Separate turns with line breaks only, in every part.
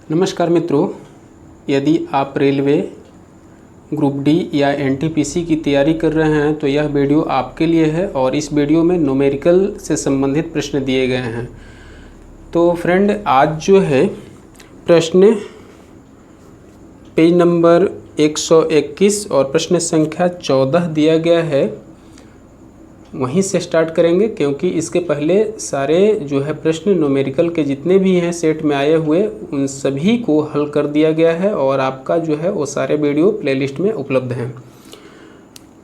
नमस्कार मित्रों, यदि आप रेलवे ग्रुप डी या एनटीपीसी की तैयारी कर रहे हैं तो यह वीडियो आपके लिए है और इस वीडियो में न्यूमेरिकल से संबंधित प्रश्न दिए गए हैं। तो फ्रेंड, आज जो है प्रश्न पेज नंबर 121 और प्रश्न संख्या 14 दिया गया है, वहीं से स्टार्ट करेंगे क्योंकि इसके पहले सारे जो है प्रश्न न्यूमेरिकल के जितने भी हैं सेट में आए हुए उन सभी को हल कर दिया गया है और आपका जो है वो सारे वीडियो प्लेलिस्ट में उपलब्ध हैं।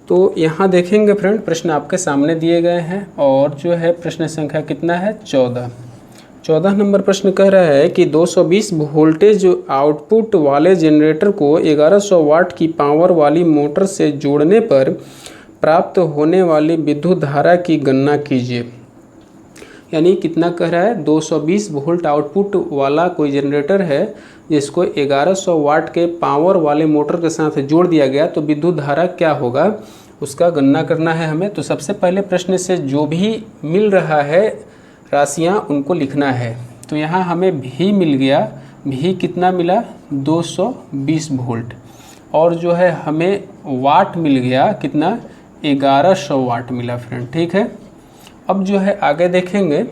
तो यहाँ देखेंगे फ्रेंड, प्रश्न आपके सामने दिए गए हैं और जो है प्रश्न संख्या कितना है 14 नंबर प्रश्न कह रहा है कि 220 वोल्टेज आउटपुट वाले जनरेटर को 1100 वाट की पावर वाली मोटर से जोड़ने पर प्राप्त होने वाली विद्युत धारा की गणना कीजिए। यानी कितना कह रहा है, 220 वोल्ट आउटपुट वाला कोई जनरेटर है जिसको 1100 वाट के पावर वाले मोटर के साथ जोड़ दिया गया, तो विद्युत धारा क्या होगा उसका गणना करना है हमें। तो सबसे पहले प्रश्न से जो भी मिल रहा है राशियां उनको लिखना है। तो यहाँ हमें भी मिल गया, भी कितना मिला 220 वोल्ट, और जो है हमें वाट मिल गया कितना 1100 वाट मिला फ्रेंड, ठीक है। अब जो है आगे देखेंगे,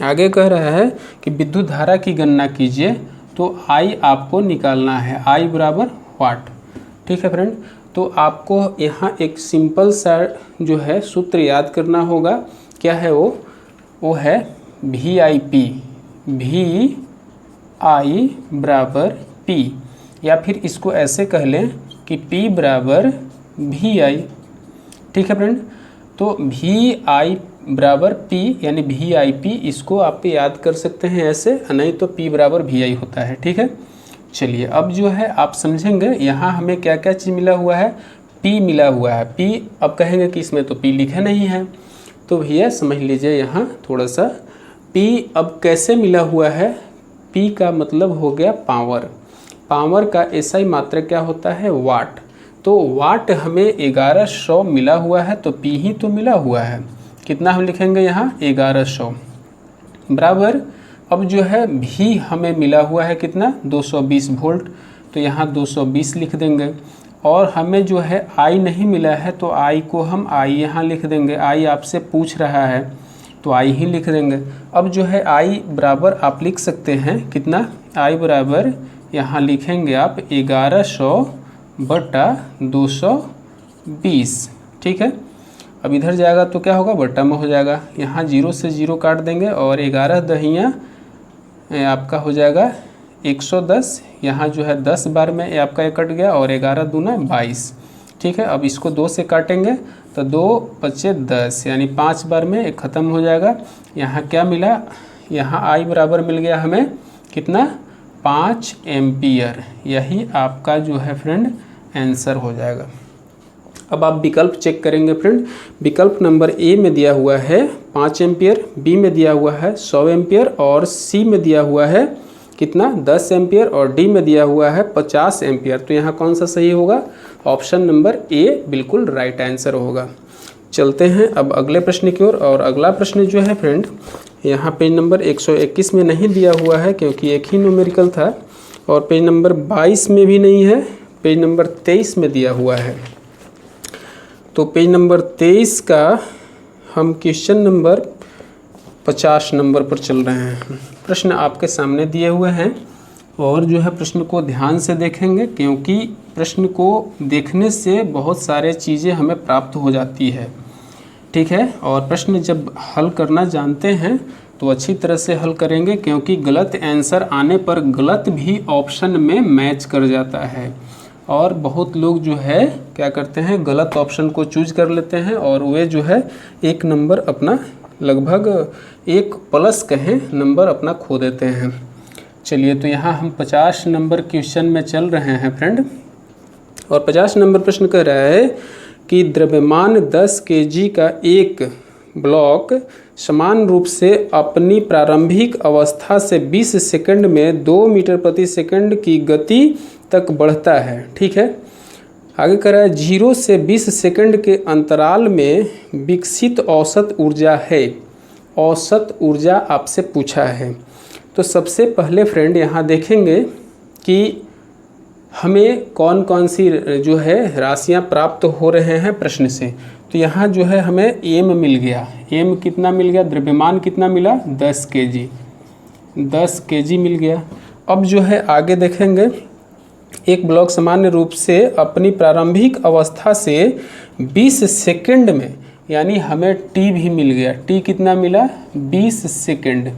आगे कह रहा है कि विद्युत धारा की गणना कीजिए। तो I आपको निकालना है, I बराबर वाट, ठीक है फ्रेंड। तो आपको यहाँ एक सिंपल सा जो है सूत्र याद करना होगा। क्या है वो है VIP, VI बराबर P, या फिर इसको ऐसे कह लें कि P बराबर VI, ठीक है फ्रेंड। तो VI बराबर P यानी VIP, इसको आप याद कर सकते हैं ऐसे, नहीं तो P बराबर VI होता है, ठीक है। चलिए अब जो है आप समझेंगे यहाँ हमें क्या क्या चीज़ मिला हुआ है। P मिला हुआ है, P अब कहेंगे कि इसमें तो P लिखा नहीं है, तो भैया समझ लीजिए यहाँ थोड़ा सा P अब कैसे मिला हुआ है। P का मतलब हो गया पावर, पावर का SI मात्रक क्या होता है वाट। तो वाट हमें 1100 मिला हुआ है, तो P ही तो मिला हुआ है। कितना हम लिखेंगे यहाँ 1100 बराबर, अब जो है भी हमें मिला हुआ है कितना 220 वोल्ट, तो यहाँ 220 लिख देंगे। और हमें जो है I नहीं मिला है तो I को हम I यहाँ लिख देंगे। I आपसे पूछ रहा है तो I ही लिख देंगे। अब जो है I बराबर आप लिख सकते हैं कितना, I बराबर यहाँ लिखेंगे आप 1100 बटा 220, ठीक है। अब इधर जाएगा तो क्या होगा, बटा में हो जाएगा। यहाँ 0 से 0 काट देंगे और 11 दहिया आपका हो जाएगा 110। यहाँ जो है 10 बार में आपका ये कट गया और 11 दूना 22, ठीक है। अब इसको 2 से काटेंगे तो 2 बचे 10, यानी 5 बार में एक ख़त्म हो जाएगा। यहाँ क्या मिला, यहाँ I बराबर मिल गया हमें कितना 5 एम्पियर। यही आपका जो है फ्रेंड आंसर हो जाएगा। अब आप विकल्प चेक करेंगे फ्रेंड। विकल्प नंबर A में दिया हुआ है 5 एम्पियर, B में दिया हुआ है 100 एम्पियर और C में दिया हुआ है कितना 10 एम्पियर और D में दिया हुआ है 50 एम्पियर। तो यहाँ कौन सा सही होगा, ऑप्शन नंबर A बिल्कुल राइट आंसर होगा। चलते हैं अब अगले प्रश्न की ओर। और अगला प्रश्न जो है फ्रेंड, यहाँ पेज नंबर 121 में नहीं दिया हुआ है क्योंकि एक ही न्यूमेरिकल था, और पेज नंबर 22 में भी नहीं है, पेज नंबर 23 में दिया हुआ है। तो पेज नंबर 23 का हम क्वेश्चन नंबर 50 नंबर पर चल रहे हैं। प्रश्न आपके सामने दिए हुए हैं और जो है प्रश्न को ध्यान से देखेंगे क्योंकि प्रश्न को देखने से बहुत सारे चीज़ें हमें प्राप्त हो जाती है, ठीक है। और प्रश्न जब हल करना जानते हैं तो अच्छी तरह से हल करेंगे क्योंकि गलत आंसर आने पर गलत भी ऑप्शन में मैच कर जाता है। और बहुत लोग जो है क्या करते हैं, गलत ऑप्शन को चूज कर लेते हैं और वे जो है एक नंबर अपना लगभग 1 प्लस कहें नंबर अपना खो देते हैं। चलिए तो यहाँ हम 50 नंबर क्वेश्चन में चल रहे हैं फ्रेंड। और 50 नंबर प्रश्न कह रहा है कि द्रव्यमान 10 kg का एक ब्लॉक समान रूप से अपनी प्रारंभिक अवस्था से 20 सेकंड में 2 मीटर प्रति सेकंड की गति तक बढ़ता है, ठीक है। आगे कह रहा है 0 से 20 सेकंड के अंतराल में विकसित औसत ऊर्जा है। औसत ऊर्जा आपसे पूछा है। तो सबसे पहले फ्रेंड यहाँ देखेंगे कि हमें कौन कौन सी जो है राशियाँ प्राप्त हो रहे हैं प्रश्न से। तो यहाँ जो है हमें एम मिल गया, एम कितना मिल गया, द्रव्यमान कितना मिला 10 kg, 10 kg मिल गया। अब जो है आगे देखेंगे, एक ब्लॉक सामान्य रूप से अपनी प्रारंभिक अवस्था से 20 सेकंड में, यानी हमें टी भी मिल गया, टी कितना मिला 20 सेकंड।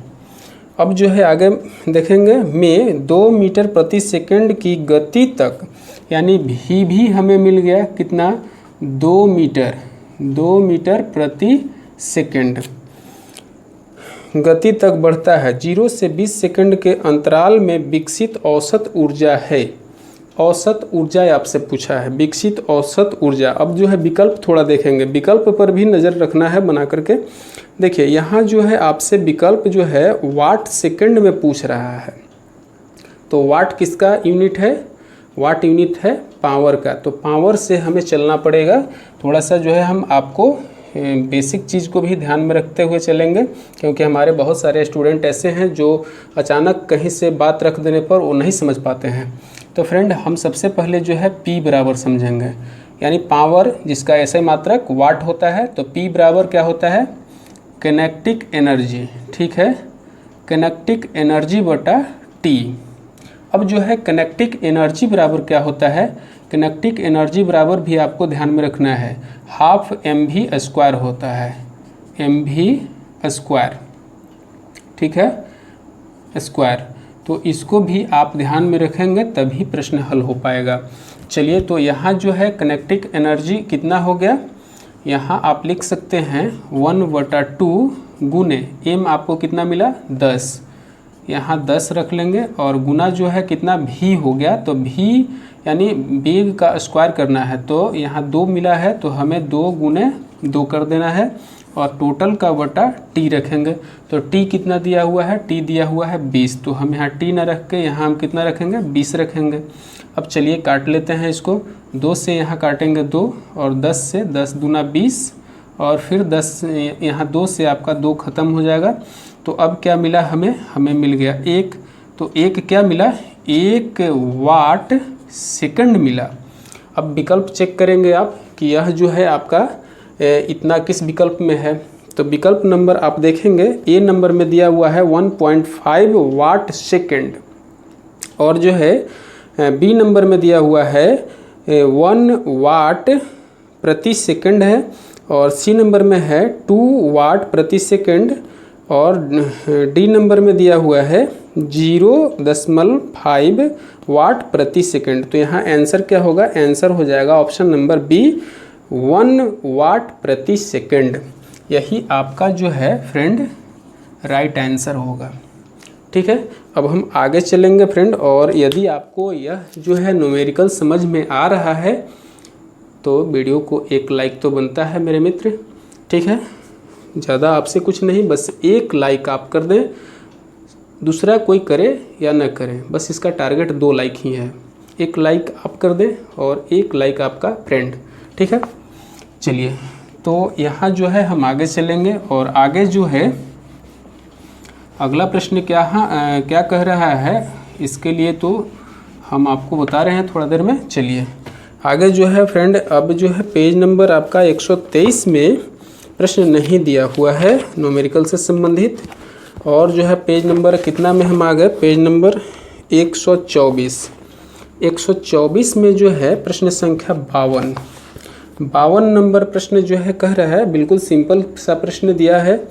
अब जो है आगे देखेंगे में 2 मीटर प्रति सेकंड की गति तक, यानी भी हमें मिल गया कितना 2 मीटर प्रति सेकंड गति तक बढ़ता है। 0 से 20 सेकंड के अंतराल में विकसित औसत ऊर्जा है। औसत ऊर्जा आपसे पूछा है, विकसित औसत ऊर्जा। अब जो है विकल्प थोड़ा देखेंगे, विकल्प पर भी नज़र रखना है बना करके। देखिए यहाँ जो है आपसे विकल्प जो है वाट सेकंड में पूछ रहा है। तो वाट किसका यूनिट है, वाट यूनिट है पावर का। तो पावर से हमें चलना पड़ेगा। थोड़ा सा जो है हम आपको बेसिक चीज़ को भी ध्यान में रखते हुए चलेंगे, क्योंकि हमारे बहुत सारे स्टूडेंट ऐसे हैं जो अचानक कहीं से बात रख देने पर वो नहीं समझ पाते हैं। तो फ्रेंड हम सबसे पहले जो है P बराबर समझेंगे, यानी पावर जिसका ऐसे मात्रक वाट होता है। तो P बराबर क्या होता है, किनेटिक एनर्जी, ठीक है, किनेटिक एनर्जी बटा T। अब जो है किनेटिक एनर्जी बराबर क्या होता है, किनेटिक एनर्जी बराबर भी आपको ध्यान में रखना है, हाफ mv² होता है, mv², ठीक है, स्क्वायर। तो इसको भी आप ध्यान में रखेंगे तभी प्रश्न हल हो पाएगा। चलिए तो यहाँ जो है किनेटिक एनर्जी कितना हो गया, यहाँ आप लिख सकते हैं 1/2 गुने m, आपको कितना मिला 10, यहाँ 10 रख लेंगे और गुना जो है कितना v हो गया। तो v यानी वेग का स्क्वायर करना है, तो यहाँ 2 मिला है तो हमें 2 गुने 2 कर देना है और टोटल का बटा t रखेंगे। तो t कितना दिया हुआ है, t दिया हुआ है 20, तो हम यहाँ t ना रख के यहाँ हम कितना रखेंगे 20 रखेंगे। अब चलिए काट लेते हैं इसको, 2 से यहाँ काटेंगे 2 और 10 से 10 दूना 20 और फिर 10 यहाँ 2 से आपका 2 ख़त्म हो जाएगा। तो अब क्या मिला हमें मिल गया 1। तो 1 क्या मिला, 1 वाट सेकंड मिला। अब विकल्प चेक करेंगे आप कि यह जो है आपका इतना किस विकल्प में है। तो विकल्प नंबर आप देखेंगे ए नंबर में दिया हुआ है 1.5 वाट सेकंड, और जो है बी नंबर में दिया हुआ है 1 वाट प्रति सेकंड है, और सी नंबर में है 2 वाट प्रति सेकंड, और डी नंबर में दिया हुआ है 0.5 वाट प्रति सेकंड। तो यहाँ आंसर क्या होगा, आंसर हो जाएगा ऑप्शन नंबर बी 1 वाट प्रति सेकंड। यही आपका जो है फ्रेंड राइट आंसर होगा, ठीक है। अब हम आगे चलेंगे फ्रेंड, और यदि आपको यह जो है न्यूमेरिकल समझ में आ रहा है तो वीडियो को एक लाइक तो बनता है मेरे मित्र, ठीक है। ज़्यादा आपसे कुछ नहीं, बस एक लाइक आप कर दें, दूसरा कोई करे या न करे, बस इसका टारगेट 2 लाइक ही है। एक लाइक आप कर दें और एक लाइक आपका फ्रेंड, ठीक है। चलिए तो यहाँ जो है हम आगे चलेंगे, और आगे जो है अगला प्रश्न क्या कह रहा है इसके लिए तो हम आपको बता रहे हैं थोड़ा देर में। चलिए आगे जो है फ्रेंड, अब जो है पेज नंबर आपका 123 में प्रश्न नहीं दिया हुआ है न्यूमेरिकल से संबंधित, और जो है पेज नंबर कितना में हम आ गए, पेज नंबर 124 में जो है प्रश्न संख्या 52 नंबर प्रश्न जो है कह रहा है, बिल्कुल सिंपल सा प्रश्न दिया है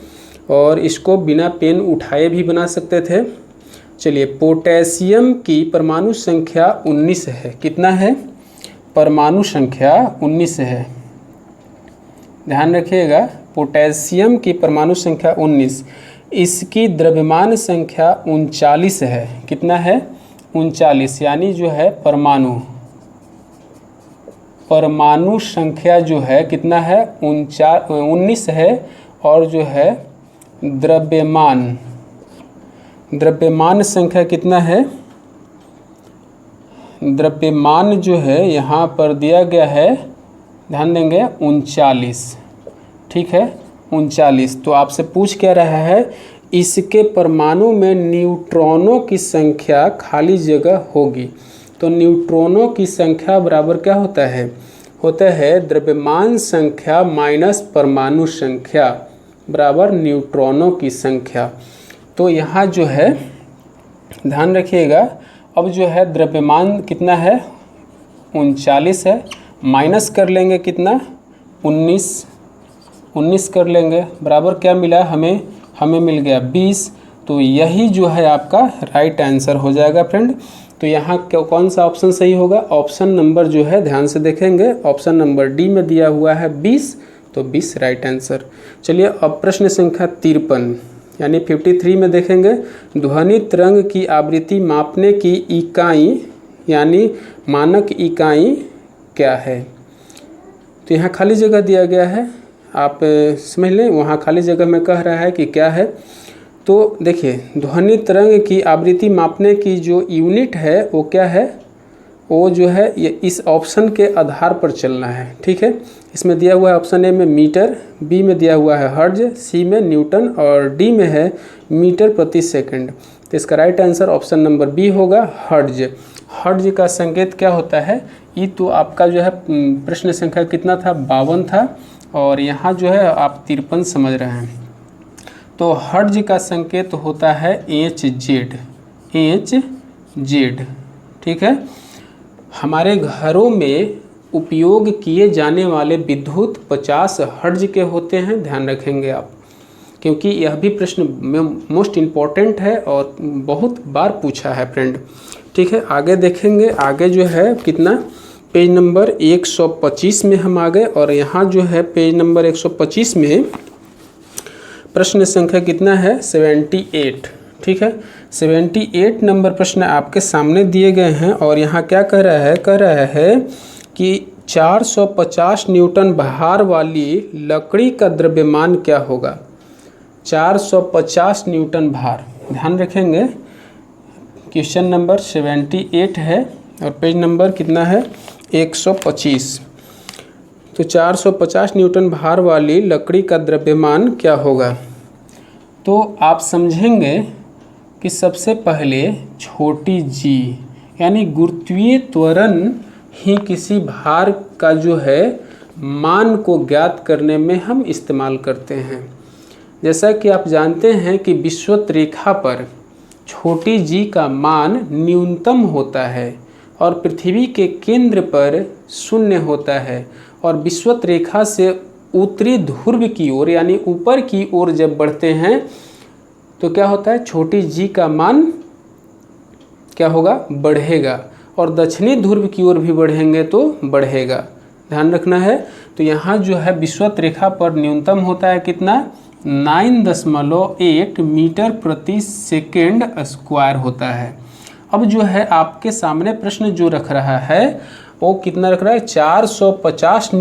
और इसको बिना पेन उठाए भी बना सकते थे। चलिए, पोटेशियम की परमाणु संख्या 19 है। कितना है? परमाणु संख्या 19 है। ध्यान रखिएगा, पोटेशियम की परमाणु संख्या 19, इसकी द्रव्यमान संख्या 39 है। कितना है? 39, यानी जो है परमाणु संख्या जो है कितना है? 19 है, और जो है द्रव्यमान संख्या कितना है? द्रव्यमान जो है यहाँ पर दिया गया है, ध्यान देंगे 39, ठीक है 39। तो आपसे पूछ क्या रहा है, इसके परमाणु में न्यूट्रॉनों की संख्या खाली जगह होगी। तो न्यूट्रॉनों की संख्या बराबर क्या होता है? होता है द्रव्यमान संख्या माइनस परमाणु संख्या बराबर न्यूट्रॉनों की संख्या। तो यहाँ जो है ध्यान रखिएगा, अब जो है द्रव्यमान कितना है 39 है, माइनस कर लेंगे कितना 19 कर लेंगे, बराबर क्या मिला हमें मिल गया 20। तो यही जो है आपका राइट आंसर हो जाएगा फ्रेंड। तो यहाँ कौन सा ऑप्शन सही होगा? ऑप्शन नंबर जो है ध्यान से देखेंगे, ऑप्शन नंबर डी में दिया हुआ है 20, तो 20 राइट आंसर। चलिए अब प्रश्न संख्या 53 यानी 53 में देखेंगे, ध्वनि तरंग की आवृत्ति मापने की इकाई यानी मानक इकाई क्या है? तो यहाँ खाली जगह दिया गया है, आप समझ लें, वहाँ खाली जगह में कह रहा है कि क्या है। तो देखिए ध्वनि तरंग की आवृत्ति मापने की जो यूनिट है वो क्या है? वो जो है ये इस ऑप्शन के आधार पर चलना है, ठीक है। इसमें दिया हुआ है ऑप्शन ए में मीटर, बी में दिया हुआ है हर्ज, सी में न्यूटन और डी में है मीटर प्रति सेकंड। तो इसका right answer option number B होगा हर्ज। हर्ज का संकेत क्या होता है? ये तो आपका जो है प्रश्न संख्या कितना था 52 था और यहाँ जो है आप 53 समझ रहे हैं। तो हर्ज का संकेत होता है HZ, ठीक है। हमारे घरों में उपयोग किए जाने वाले विद्युत 50 हर्ज के होते हैं, ध्यान रखेंगे आप, क्योंकि यह भी प्रश्न मोस्ट इम्पॉर्टेंट है और बहुत बार पूछा है फ्रेंड, ठीक है। आगे देखेंगे, आगे जो है कितना पेज नंबर 125 में हम आ गए और यहाँ जो है पेज नंबर 125 में प्रश्न संख्या कितना है 78, ठीक है। 78 नंबर प्रश्न आपके सामने दिए गए हैं और यहाँ क्या कह रहा है कि 450 न्यूटन भार वाली लकड़ी का द्रव्यमान क्या होगा? 450 न्यूटन भार, ध्यान रखेंगे। क्वेश्चन नंबर 78 है और पेज नंबर कितना है 125। तो 450 न्यूटन भार वाली लकड़ी का द्रव्यमान क्या होगा? तो आप समझेंगे कि सबसे पहले छोटी जी यानी गुरुत्वीय त्वरण ही किसी भार का जो है मान को ज्ञात करने में हम इस्तेमाल करते हैं। जैसा कि आप जानते हैं कि विषुवत रेखा पर छोटी जी का मान न्यूनतम होता है और पृथ्वी के केंद्र पर 0 होता है और विषुवत रेखा से उत्तरी ध्रुव की ओर यानी ऊपर की ओर जब बढ़ते हैं तो क्या होता है? छोटी जी का मान क्या होगा? बढ़ेगा और दक्षिणी ध्रुव की ओर भी बढ़ेंगे तो बढ़ेगा, ध्यान रखना है। तो यहाँ जो है विषुवत रेखा पर न्यूनतम होता है कितना 9.1 मीटर प्रति सेकेंड स्क्वायर होता है। अब जो है आपके सामने प्रश्न जो रख रहा है वो कितना रख रहा है 450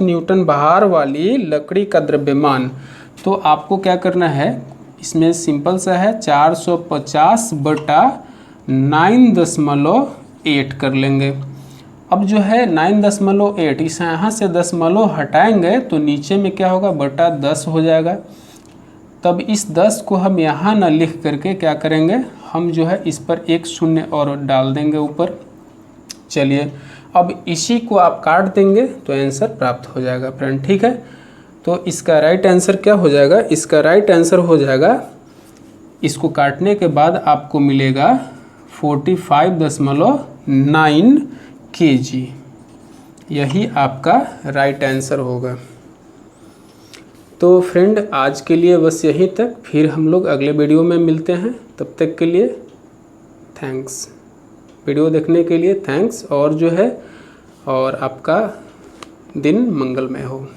न्यूटन भार वाली लकड़ी का द्रव्यमान। तो आपको क्या करना है, इसमें सिंपल सा है 450 बटा 9.8 कर लेंगे। अब जो है 9.8 इस यहाँ से दशमलव हटाएंगे तो नीचे में क्या होगा बटा 10 हो जाएगा। तब इस 10 को हम यहाँ ना लिख करके क्या करेंगे, हम जो है इस पर एक शून्य और डाल देंगे ऊपर। चलिए अब इसी को आप काट देंगे तो आंसर प्राप्त हो जाएगा फ्रेंड, ठीक है। तो इसका राइट आंसर क्या हो जाएगा? इसका राइट आंसर हो जाएगा, इसको काटने के बाद आपको मिलेगा 45.9 kg, यही आपका राइट आंसर होगा। तो फ्रेंड आज के लिए बस यहीं तक, फिर हम लोग अगले वीडियो में मिलते हैं। तब तक के लिए थैंक्स, वीडियो देखने के लिए थैंक्स और जो है और आपका दिन मंगलमय हो।